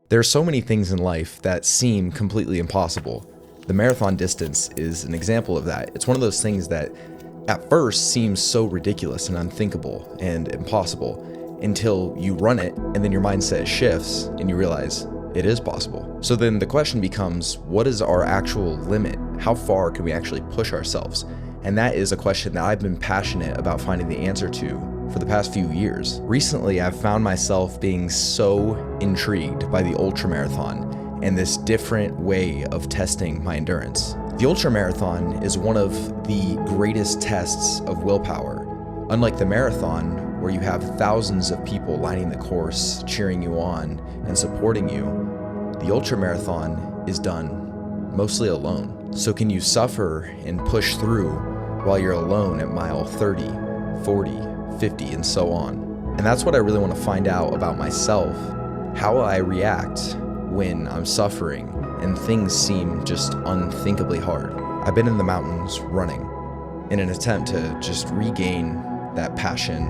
There are so many things in life that seem completely impossible. The marathon distance is an example of that. It's one of those things that at first seems so ridiculous and unthinkable and impossible until you run it, and then your mindset shifts and you realize it is possible. So then the question becomes, what is our actual limit? How far can we actually push ourselves? And that is a question that I've been passionate about finding the answer to for the past few years. Recently, I've found myself being so intrigued by the Ultramarathon and this different way of testing my endurance. The Ultramarathon is one of the greatest tests of willpower. Unlike the marathon, where you have thousands of people lining the course, cheering you on and supporting you, the Ultramarathon is done mostly alone. So can you suffer and push through while you're alone at mile 30, 40, 50, and so on? And that's what I really want to find out about myself. How will I react when I'm suffering and things seem just unthinkably hard? I've been in the mountains running in an attempt to just regain that passion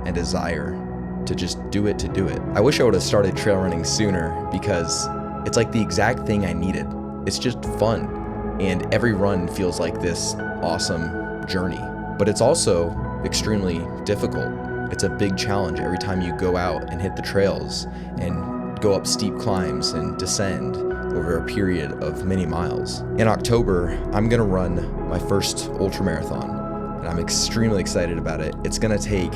and desire to just do it to do it. I wish I would have started trail running sooner because it's like the exact thing I needed. It's just fun, and every run feels like this awesome journey. But it's also extremely difficult. It's a big challenge every time you go out and hit the trails and go up steep climbs and descend over a period of many miles. In October, I'm gonna run my first ultramarathon, and I'm extremely excited about it. It's gonna take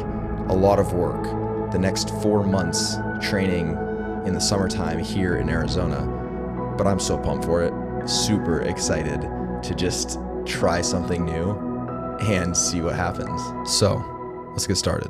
a lot of work, the next 4 months training in the summertime here in Arizona, but I'm so pumped for it. Super excited to just try something new and see what happens. So let's get started.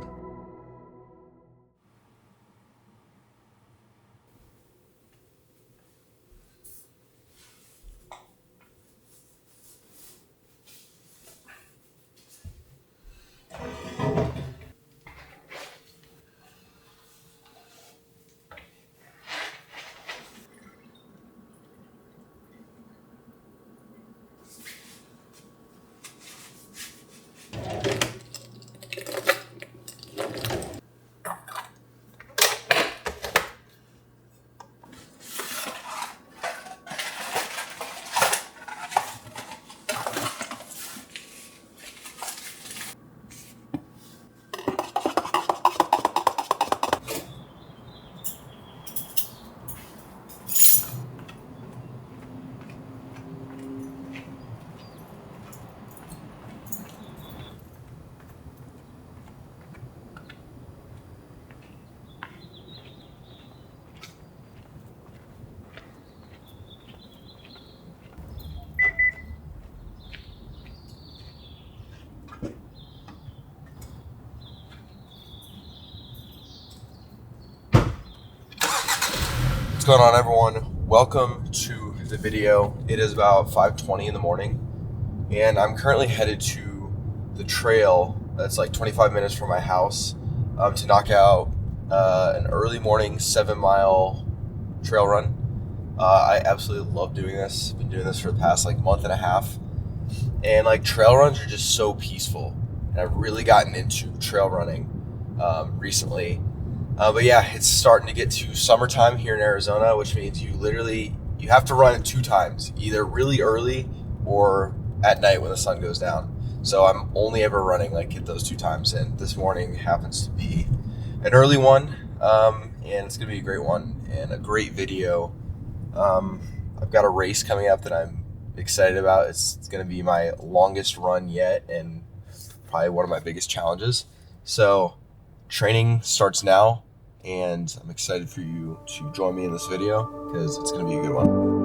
What's going on, everyone? Welcome to the video. It is about 5:20 in the morning, and I'm currently headed to the trail that's like 25 minutes from my house to knock out an early morning 7-mile trail run. I absolutely love doing this. Been doing this for the past like month and a half, and like trail runs are just so peaceful. And I've really gotten into trail running recently. But yeah, it's starting to get to summertime here in Arizona, which means you have to run it 2 times, either really early or at night when the sun goes down. So I'm only ever running like at those 2 times, and this morning happens to be an early one, and it's gonna be a great one and a great video. I've got a race coming up that I'm excited about. It's gonna be my longest run yet and probably one of my biggest challenges. So training starts now, and I'm excited for you to join me in this video because it's going to be a good one.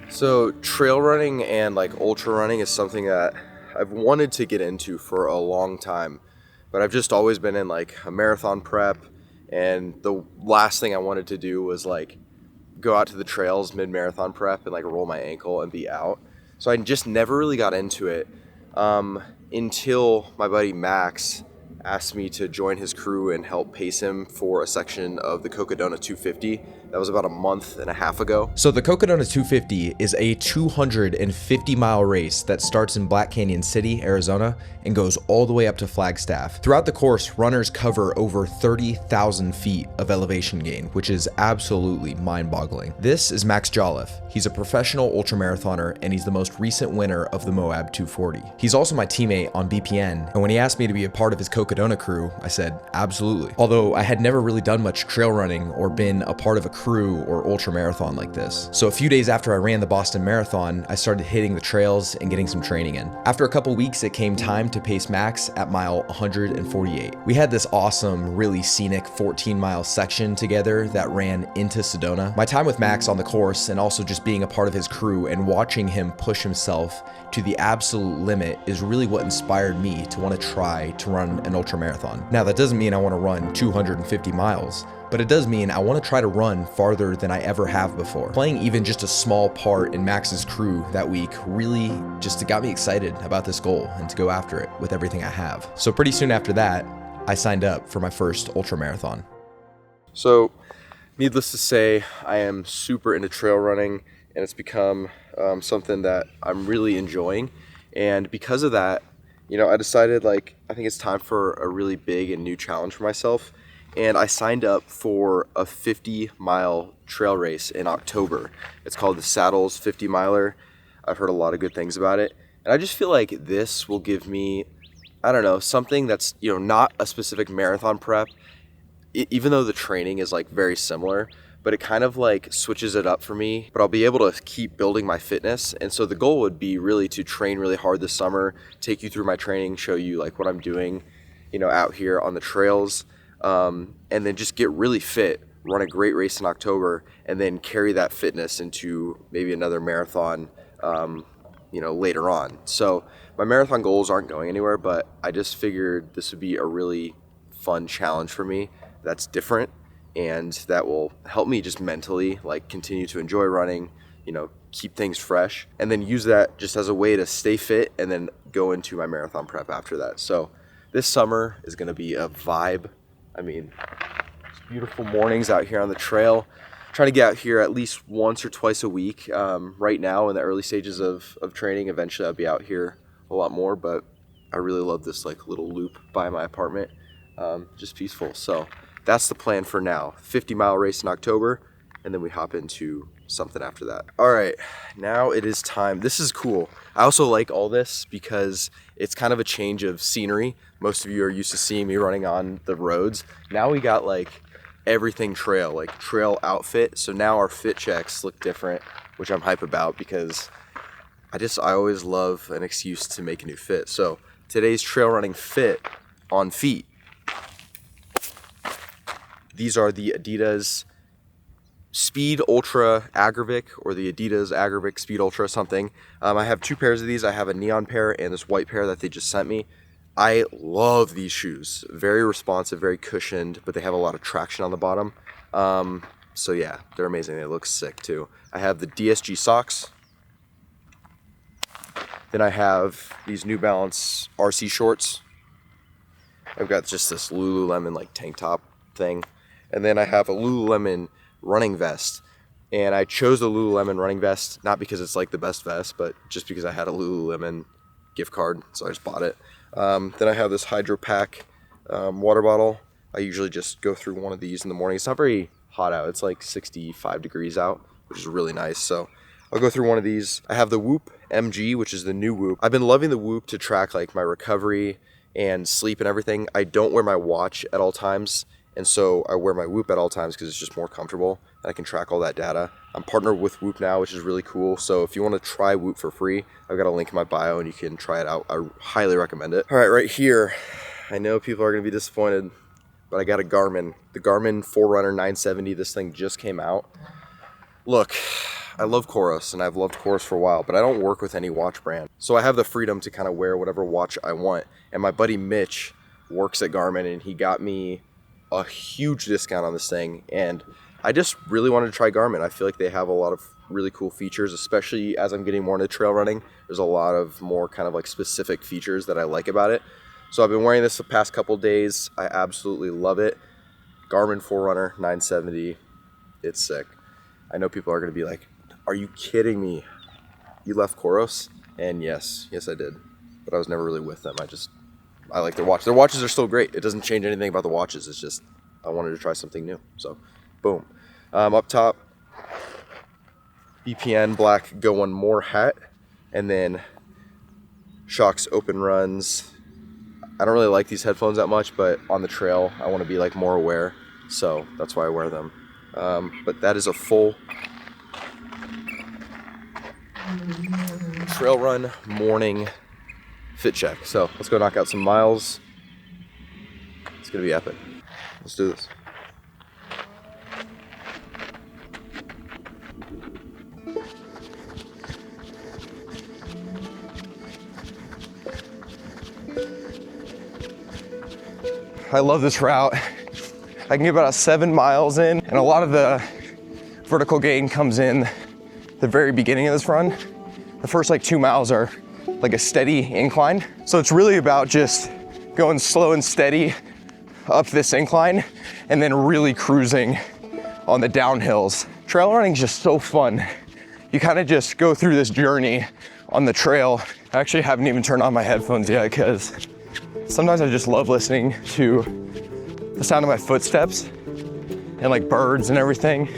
So trail running and like ultra running is something that I've wanted to get into for a long time. But I've just always been in like a marathon prep, and the last thing I wanted to do was like go out to the trails mid-marathon prep and like roll my ankle and be out. So I just never really got into it until my buddy Max asked me to join his crew and help pace him for a section of the Cocodona 250. That was about a month and a half ago. So the Cocodona 250 is a 250-mile race that starts in Black Canyon City, Arizona, and goes all the way up to Flagstaff. Throughout the course, runners cover over 30,000 feet of elevation gain, which is absolutely mind-boggling. This is Max Joliff. He's a professional ultramarathoner, and he's the most recent winner of the Moab 240. He's also my teammate on BPN, and when he asked me to be a part of his Cocodona crew, I said, absolutely. Although I had never really done much trail running or been a part of a crew or ultramarathon like this. So a few days after I ran the Boston Marathon, I started hitting the trails and getting some training in. After a couple weeks, it came time to pace Max at mile 148. We had this awesome, really scenic 14-mile section together that ran into Sedona. My time with Max on the course, and also just being a part of his crew and watching him push himself to the absolute limit, is really what inspired me to want to try to run an ultramarathon. Now, that doesn't mean I want to run 250 miles, but it does mean I want to try to run farther than I ever have before. Playing even just a small part in Max's crew that week really just got me excited about this goal and to go after it with everything I have. So pretty soon after that, I signed up for my first ultramarathon. So, needless to say, I am super into trail running, and it's become something that I'm really enjoying. And because of that, I decided I think it's time for a really big and new challenge for myself. And I signed up for a 50-mile trail race in October. It's called the Saddles 50 Miler. I've heard a lot of good things about it. And I just feel like this will give me, something that's, not a specific marathon prep, even though the training is very similar, but it kind of switches it up for me. But I'll be able to keep building my fitness. And so the goal would be really to train really hard this summer, take you through my training, show you what I'm doing, out here on the trails. And then just get really fit, run a great race in October, and then carry that fitness into maybe another marathon, later on. So my marathon goals aren't going anywhere, but I just figured this would be a really fun challenge for me that's different, and that will help me just mentally continue to enjoy running, keep things fresh, and then use that just as a way to stay fit and then go into my marathon prep after that. So this summer is going to be a vibe. It's beautiful mornings out here on the trail. Trying to get out here at least once or twice a week. Right now, in the early stages of training, eventually I'll be out here a lot more, but I really love this little loop by my apartment. Just peaceful. So that's the plan for now. 50-mile race in October, and then we hop into something after that. All right, now it is time. This is cool. I also like all this because it's kind of a change of scenery. Most of you are used to seeing me running on the roads. Now we got everything trail, trail outfit. So now our fit checks look different, which I'm hype about because I always love an excuse to make a new fit. So today's trail running fit on feet. These are the Adidas Speed Ultra Agravic, or the Adidas Agravic Speed Ultra something. I have two pairs of these. I have a neon pair and this white pair that they just sent me. I love these shoes. Very responsive, very cushioned, but they have a lot of traction on the bottom. So yeah, they're amazing. They look sick too. I have the DSG socks. Then I have these New Balance RC shorts. I've got just this Lululemon tank top thing. And then I have a Lululemon running vest. And I chose the Lululemon running vest, not because it's the best vest, but just because I had a Lululemon gift card, so I just bought it. Then I have this Hydro Pack water bottle. I usually just go through one of these in the morning. It's not very hot out. It's 65 degrees out, which is really nice. So I'll go through one of these. I have the Whoop MG, which is the new Whoop. I've been loving the Whoop to track my recovery and sleep and everything. I don't wear my watch at all times, and so I wear my Whoop at all times because it's just more comfortable and I can track all that data. I'm partnered with Whoop now, which is really cool. So if you want to try Whoop for free, I've got a link in my bio and you can try it out. I highly recommend it. All right, right here, I know people are going to be disappointed, but I got a Garmin. The Garmin Forerunner 970. This thing just came out. Look, I love Coros, and I've loved Coros for a while, but I don't work with any watch brand. So I have the freedom to kind of wear whatever watch I want. And my buddy Mitch works at Garmin, and he got me a huge discount on this thing. And I just really wanted to try Garmin. I feel like they have a lot of really cool features, especially as I'm getting more into trail running. There's a lot of more kind of specific features that I like about it. So I've been wearing this the past couple days. I absolutely love it. Garmin Forerunner 970. It's sick. I know people are gonna be like, are you kidding me? You left Koros? And yes I did. But I was never really with them. I like their watch. Their watches are still great. It doesn't change anything about the watches. It's just, I wanted to try something new. So, boom. Up top, BPN black Go One More hat. And then Shox Open Runs. I don't really like these headphones that much, but on the trail, I want to be like more aware. So that's why I wear them. But that is a full trail run morning fit check. So let's go knock out some miles. It's gonna be epic. Let's do this. I love this route. I can get about 7 miles in, and a lot of the vertical gain comes in the very beginning of this run. The first like 2 miles are like a steady incline. So it's really about just going slow and steady up this incline and then really cruising on the downhills. Trail running is just so fun. You kind of just go through this journey on the trail. I actually haven't even turned on my headphones yet because sometimes I just love listening to the sound of my footsteps and like birds and everything.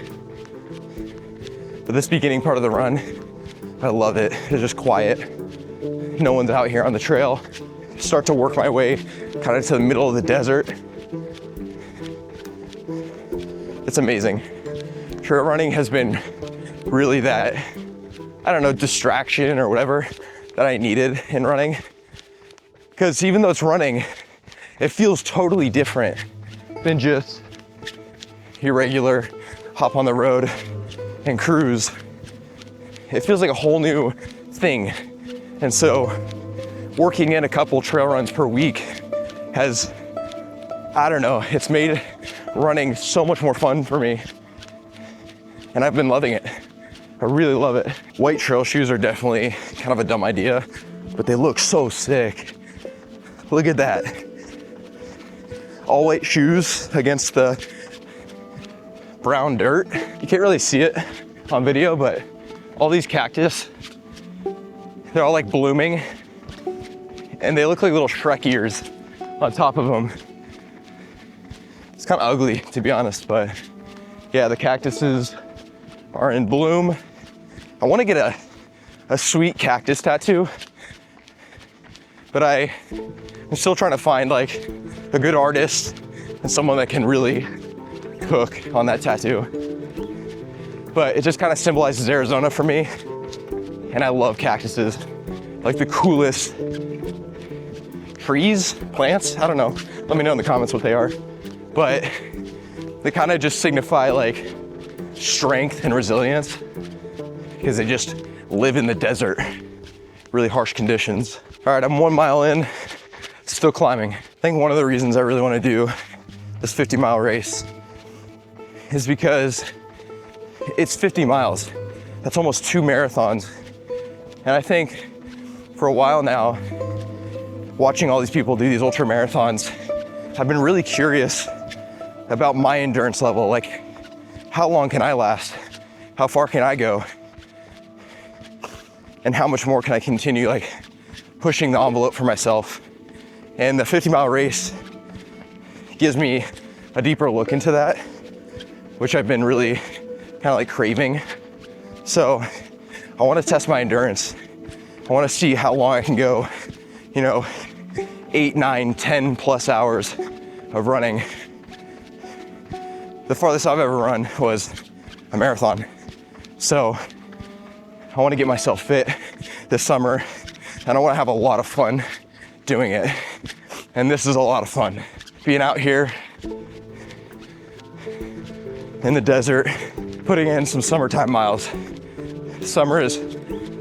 But this beginning part of the run, I love it. It's just quiet. No one's out here on the trail. Start to work my way kind of to the middle of the desert. It's amazing. Trail running has been really that, I don't know, distraction or whatever that I needed in running. Because even though it's running, it feels totally different than just your regular hop on the road and cruise. It feels like a whole new thing. And so working in a couple trail runs per week has, I don't know, it's made running so much more fun for me. And I've been loving it. I really love it. White trail shoes are definitely kind of a dumb idea, but they look so sick. Look at that. All white shoes against the brown dirt. You can't really see it on video, but all these cactus, they're all like blooming and they look like little Shrek ears on top of them. It's kind of ugly, to be honest, but yeah, the cactuses are in bloom. I want to get a sweet cactus tattoo, but I'm still trying to find like a good artist and someone that can really cook on that tattoo. But it just kind of symbolizes Arizona for me. And I love cactuses, like the coolest trees, plants, I don't know. Let me know in the comments what they are. But they kind of just signify like strength and resilience because they just live in the desert, really harsh conditions. All right, I'm 1 mile in, still climbing. I think one of the reasons I really want to do this 50-mile race is because it's 50 miles. That's almost 2 marathons. And I think for a while now, watching all these people do these ultra marathons, I've been really curious about my endurance level. Like, how long can I last? How far can I go? And how much more can I continue like pushing the envelope for myself? And the 50-mile race gives me a deeper look into that, which I've been really kind of like craving. So I want to test my endurance. I want to see how long I can go, 8, 9, 10 plus hours of running. The farthest I've ever run was a marathon. So I want to get myself fit this summer and I want to have a lot of fun doing it. And this is a lot of fun. Being out here in the desert, putting in some summertime miles. Summer is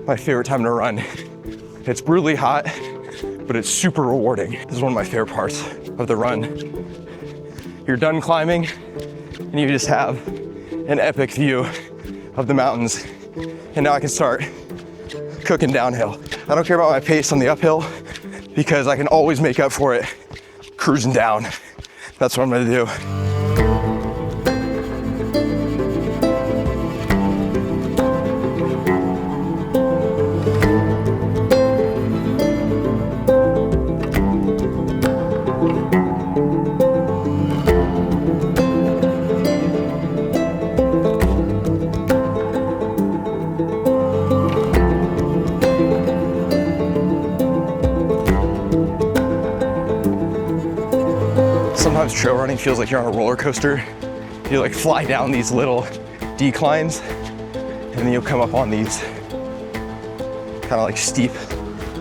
my favorite time to run. It's brutally hot, but it's super rewarding. This is one of my favorite parts of the run. You're done climbing and you just have an epic view of the mountains. And now I can start cooking downhill. I don't care about my pace on the uphill. because I can always make up for it cruising down. That's what I'm gonna do. Sometimes trail running feels like you're on a roller coaster. You like fly down these little declines and then you'll come up on these kind of like steep,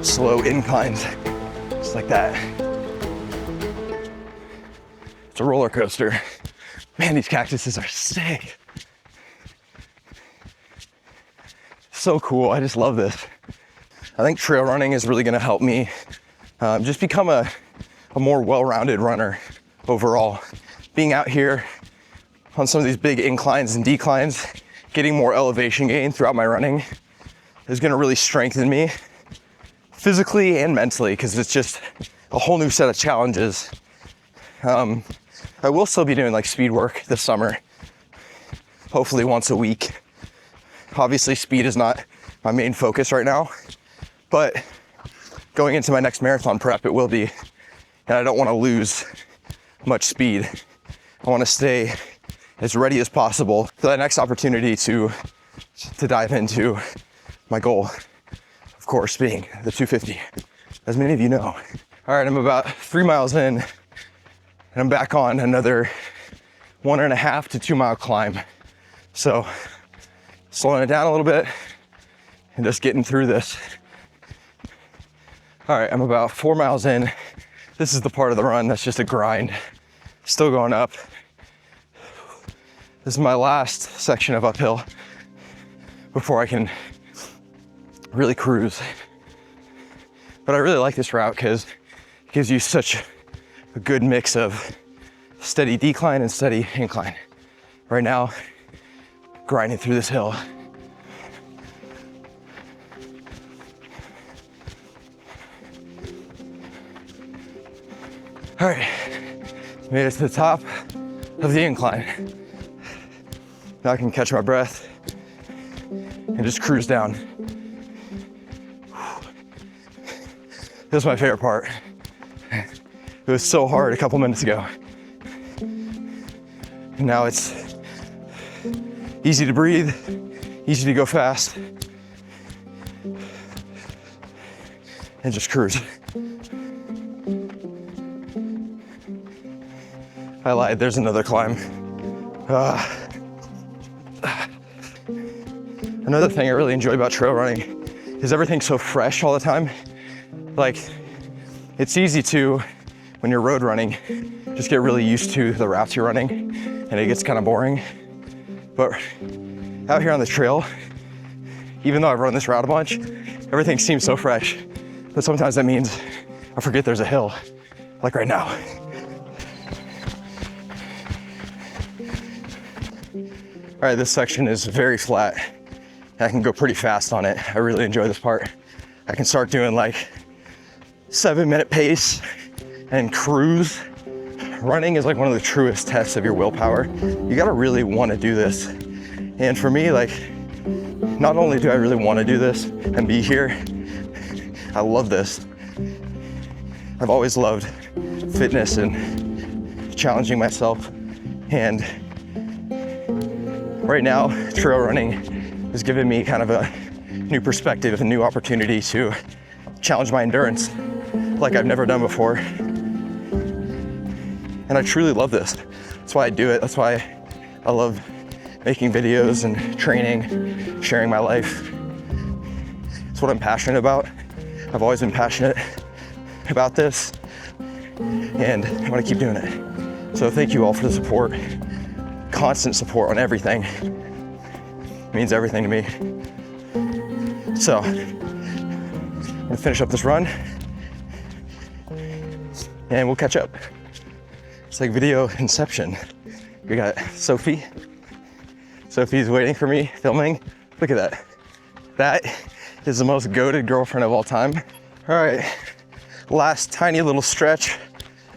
slow inclines, just like that. It's a roller coaster. Man, these cactuses are sick. So cool, I just love this. I think trail running is really gonna help me just become a more well-rounded runner overall. Being out here on some of these big inclines and declines, getting more elevation gain throughout my running is gonna really strengthen me physically and mentally, because it's just a whole new set of challenges. I will still be doing like speed work this summer, hopefully once a week. Obviously speed is not my main focus right now, but going into my next marathon prep, it will be, and I don't wanna lose much speed. I want to stay as ready as possible for that next opportunity to dive into my goal, of course, being the 250, as many of you know. All right, I'm about 3 miles in and I'm back on another 1.5 to 2 mile climb. So slowing it down a little bit and just getting through this. All right, I'm about 4 miles in. This is the part of the run that's just a grind. Still going up. This is my last section of uphill before I can really cruise. But I really like this route because it gives you such a good mix of steady decline and steady incline. Right now, grinding through this hill. All right, made it to the top of the incline. Now I can catch my breath and just cruise down. This is my favorite part. It was so hard a couple minutes ago. And now it's easy to breathe, easy to go fast, and just cruise. I lied, there's another climb. Another thing I really enjoy about trail running is everything's so fresh all the time. Like, it's easy to, when you're road running, just get really used to the routes you're running and it gets kind of boring. But out here on the trail, even though I've run this route a bunch, everything seems so fresh. But sometimes that means I forget there's a hill, like right now. All right, this section is very flat. I can go pretty fast on it. I really enjoy this part. I can start doing like 7-minute pace and cruise. Running is like one of the truest tests of your willpower. You gotta really wanna do this. And for me, like, not only do I really wanna do this and be here, I love this. I've always loved fitness and challenging myself. And right now, trail running has given me kind of a new perspective, a new opportunity to challenge my endurance like I've never done before. And I truly love this. That's why I do it. That's why I love making videos and training, sharing my life. It's what I'm passionate about. I've always been passionate about this, and I want to keep doing it. So thank you all for the support, constant support on everything. It means everything to me. So I'm gonna finish up this run and we'll catch up. It's like video inception. We got Sophie. Sophie's waiting for me, filming. Look at that. That is the most goated girlfriend of all time. All right, last tiny little stretch,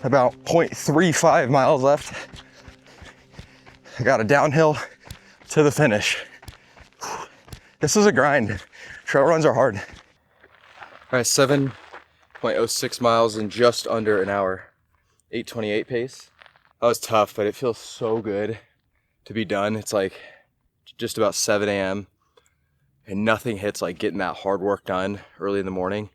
about 0.35 miles left. I got a downhill to the finish. This is a grind. Trail runs are hard. All right, 7.06 miles in just under an hour. 8:28 pace. That was tough, but it feels so good to be done. It's like just about 7 a.m. and nothing hits like getting that hard work done early in the morning.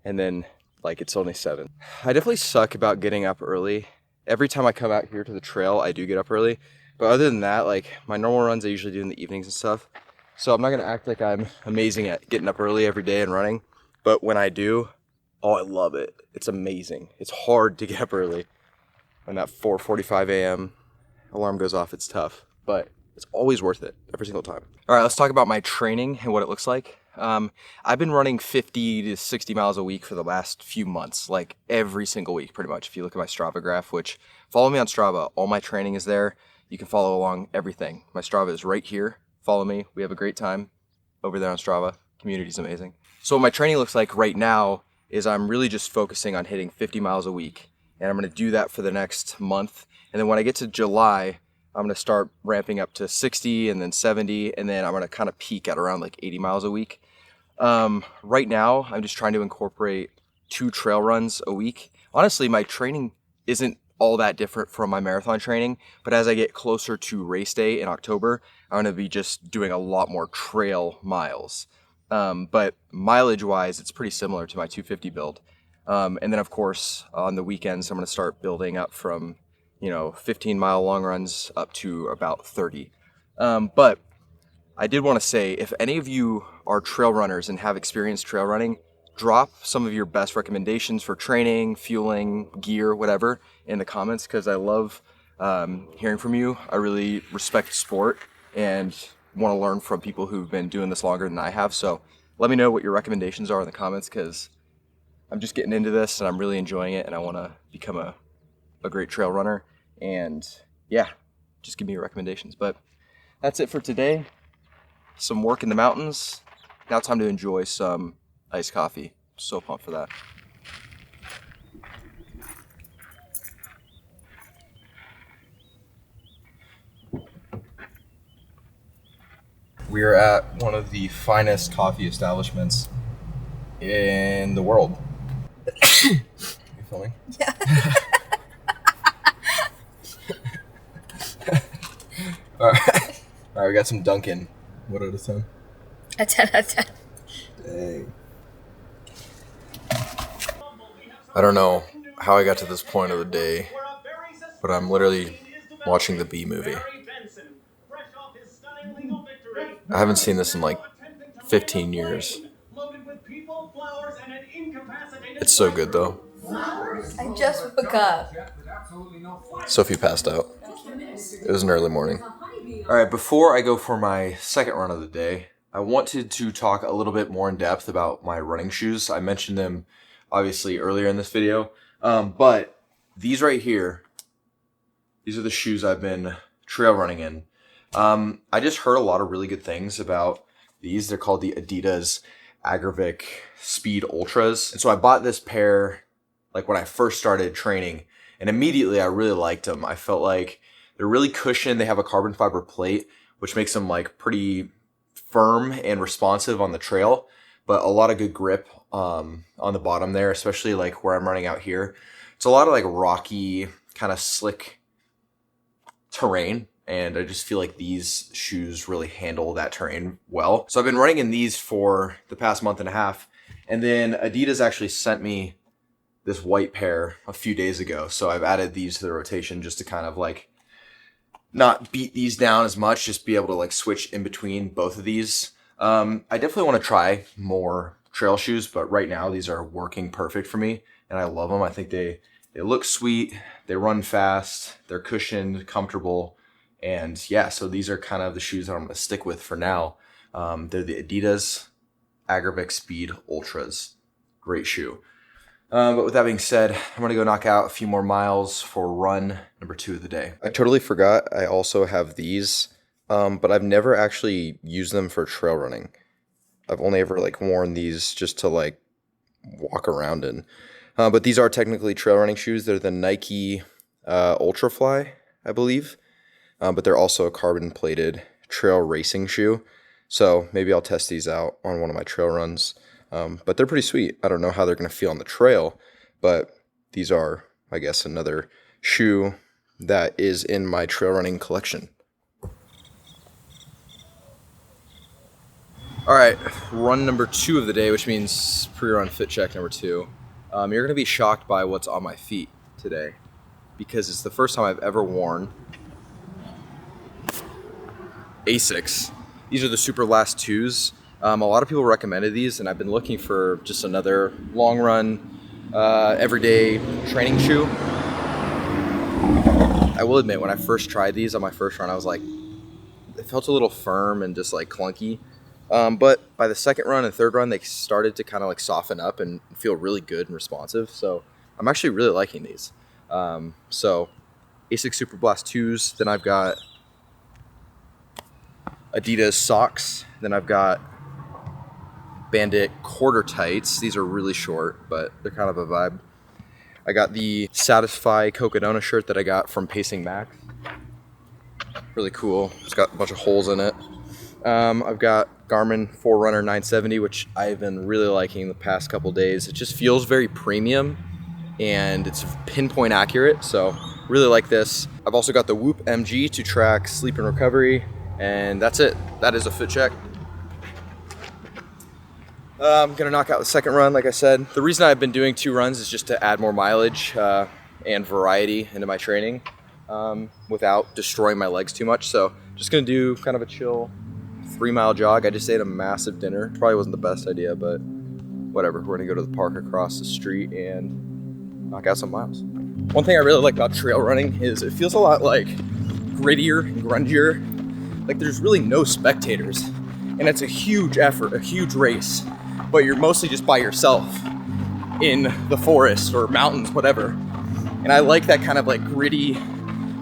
And then like it's only 7. I definitely suck about getting up early. Every time I come out here to the trail, I do get up early. But other than that, like my normal runs I usually do in the evenings and stuff. So I'm not gonna act like I'm amazing at getting up early every day and running. But when I do, oh, I love it. It's amazing. It's hard to get up early. When that 4:45 a.m. alarm goes off, it's tough, but it's always worth it every single time. All right, let's talk about my training and what it looks like. I've been running 50 to 60 miles a week for the last few months, like every single week, pretty much. If you look at my Strava graph, which follow me on Strava, all my training is there. You can follow along everything. My Strava is right here. Follow me. We have a great time over there on Strava. Community's amazing. So what my training looks like right now is I'm really just focusing on hitting 50 miles a week. And I'm going to do that for the next month. And then when I get to July, I'm going to start ramping up to 60 and then 70. And then I'm going to kind of peak at around like 80 miles a week. Right now, I'm just trying to incorporate 2 trail runs a week. Honestly, my training isn't all that different from my marathon training. But as I get closer to race day in October, I'm going to be just doing a lot more trail miles. But mileage wise, it's pretty similar to my 250 build. And then of course, on the weekends, I'm going to start building up from, 15-mile long runs up to about 30. But I did want to say, if any of you are trail runners and have experienced trail running, drop some of your best recommendations for training, fueling, gear, whatever in the comments, because I love hearing from you. I really respect the sport and want to learn from people who've been doing this longer than I have. So let me know what your recommendations are in the comments, because I'm just getting into this and I'm really enjoying it and I want to become a great trail runner. And yeah, just give me your recommendations. But that's it for today. Some work in the mountains. Now time to enjoy some iced coffee. So pumped for that. We are at one of the finest coffee establishments in the world. You filming? Yeah. All right, we got some Dunkin'. What out of 10? A 10 out of 10. Dang. I don't know how I got to this point of the day, but I'm literally watching the Bee Movie. I haven't seen this in like 15 years. It's so good though. I just woke up. Sophie passed out. It was an early morning. All right, before I go for my second run of the day, I wanted to talk a little bit more in depth about my running shoes. I mentioned them obviously earlier in this video, but these right here, these are the shoes I've been trail running in. I just heard a lot of really good things about these. They're called the Adidas Agravic Speed Ultras. And so I bought this pair like when I first started training, and immediately I really liked them. I felt like they're really cushioned. They have a carbon fiber plate, which makes them like pretty firm and responsive on the trail, but a lot of good grip on the bottom there, especially like where I'm running out here. It's a lot of like rocky, kind of slick terrain, and I just feel like these shoes really handle that terrain well. So I've been running in these for the past month and a half, and then Adidas actually sent me this white pair a few days ago. So I've added these to the rotation just to kind of like not beat these down as much, just be able to like switch in between both of these. I definitely want to try more trail shoes, but right now these are working perfect for me and I love them. I think they look sweet, they run fast, they're cushioned, comfortable, and yeah, so these are kind of the shoes that I'm going to stick with for now. They're the Adidas Agravic Speed Ultras. Great shoe. But with that being said, I'm going to go knock out a few more miles for run number 2 of the day. I totally forgot I also have these, but I've never actually used them for trail running. I've only ever like worn these just to like walk around in. But these are technically trail running shoes. They're the Nike Ultrafly, I believe. But they're also a carbon-plated trail racing shoe. So maybe I'll test these out on one of my trail runs. But they're pretty sweet. I don't know how they're going to feel on the trail, but these are, I guess, another shoe that is in my trail running collection. All right, run number 2 of the day, which means pre-run fit check number 2. You're going to be shocked by what's on my feet today because it's the first time I've ever worn Asics. These are the Super Last 2s. A lot of people recommended these, and I've been looking for just another long run, everyday training shoe. I will admit, when I first tried these on my first run, I was like, it felt a little firm and just like clunky. But by the second run and third run, they started to kind of like soften up and feel really good and responsive. So I'm actually really liking these. So Asics Super Blast 2s. Then I've got Adidas socks. Then I've got Bandit quarter tights. These are really short, but they're kind of a vibe. I got the Satisfy Cocodona shirt that I got from Pacing Max. Really cool. It's got a bunch of holes in it. I've got Garmin Forerunner 970, which I've been really liking the past couple days. It just feels very premium and it's pinpoint accurate, so really like this. I've also got the Whoop MG to track sleep and recovery, and that's it. That is a fit check. I'm gonna knock out the second run, like I said. The reason I've been doing 2 runs is just to add more mileage and variety into my training without destroying my legs too much. So just gonna do kind of a chill 3-mile jog. I just ate a massive dinner. Probably wasn't the best idea, but whatever. We're gonna go to the park across the street and knock out some miles. One thing I really like about trail running is it feels a lot like grittier and grungier. Like there's really no spectators, and it's a huge effort, a huge race, but you're mostly just by yourself in the forest or mountains, whatever. And I like that kind of like gritty,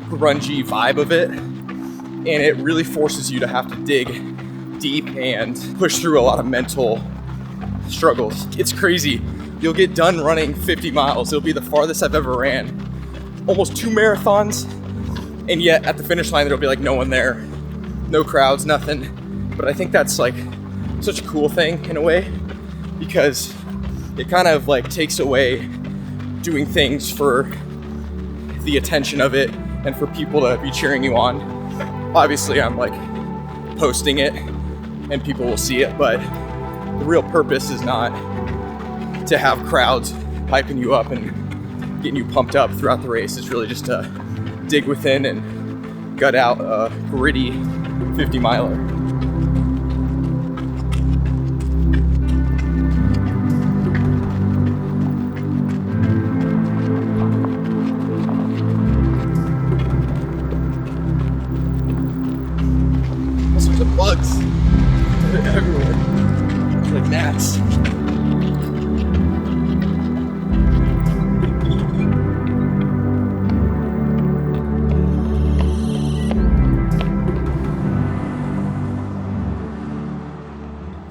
grungy vibe of it. And it really forces you to have to dig deep and push through a lot of mental struggles. It's crazy. You'll get done running 50 miles. It'll be the farthest I've ever ran. Almost 2 marathons. And yet at the finish line, there'll be like no one there. No crowds, nothing. But I think that's like such a cool thing in a way, because it kind of like takes away doing things for the attention of it and for people to be cheering you on. Obviously I'm like posting it and people will see it, but the real purpose is not to have crowds hyping you up and getting you pumped up throughout the race. It's really just to dig within and gut out a gritty 50 miler. Bugs. They're everywhere. Like gnats.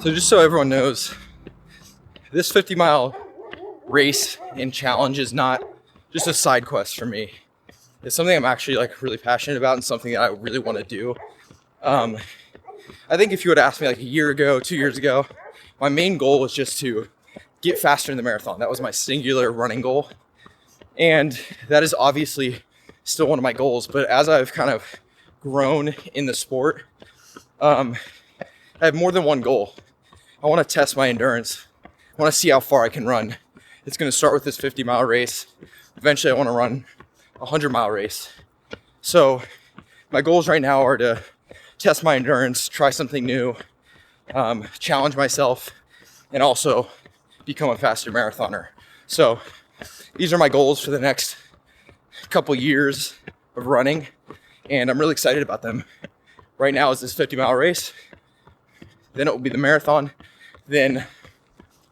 So just so everyone knows, this 50-mile race and challenge is not just a side quest for me. It's something I'm actually like really passionate about and something that I really want to do. I think if you would ask me like a year ago, 2 years ago, my main goal was just to get faster in the marathon. That was my singular running goal. And that is obviously still one of my goals. But as I've kind of grown in the sport, I have more than one goal. I want to test my endurance. I want to see how far I can run. It's going to start with this 50-mile race. Eventually I want to run a 100-mile race. So my goals right now are to test my endurance, try something new, challenge myself, and also become a faster marathoner. So these are my goals for the next couple years of running, and I'm really excited about them. Right now is this 50-mile race, then it will be the marathon, then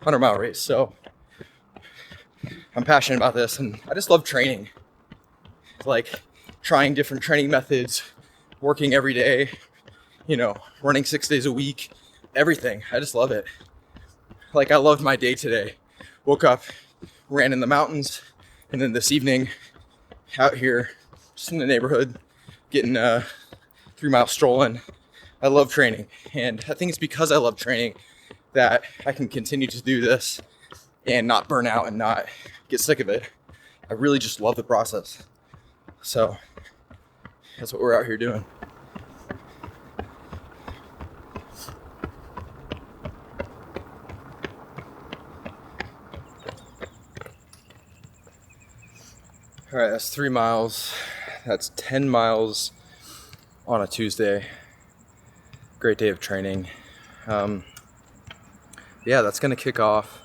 100-mile race. So I'm passionate about this, and I just love training. Like trying different training methods, working every day, running 6 days a week, everything. I just love it. Like I loved my day today. Woke up, ran in the mountains, and then this evening out here just in the neighborhood getting 3 mile strolling. I love training, and I think it's because I love training that I can continue to do this and not burn out and not get sick of it. I really just love the process. So that's what we're out here doing. All right, that's 3 miles. That's 10 miles on a Tuesday. Great day of training. Yeah, that's gonna kick off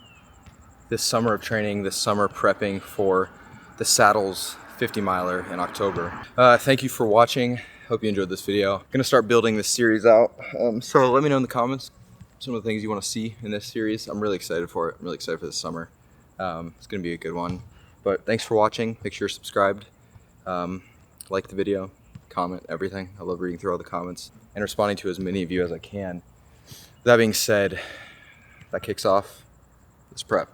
this summer of training, this summer prepping for the Saddles 50 miler in October. Thank you for watching. Hope you enjoyed this video. I'm gonna start building this series out. So let me know in the comments some of the things you wanna see in this series. I'm really excited for it. I'm really excited for this summer. It's gonna be a good one. But thanks for watching. Make sure you're subscribed. Like the video, comment, everything. I love reading through all the comments and responding to as many of you as I can. That being said, that kicks off this prep.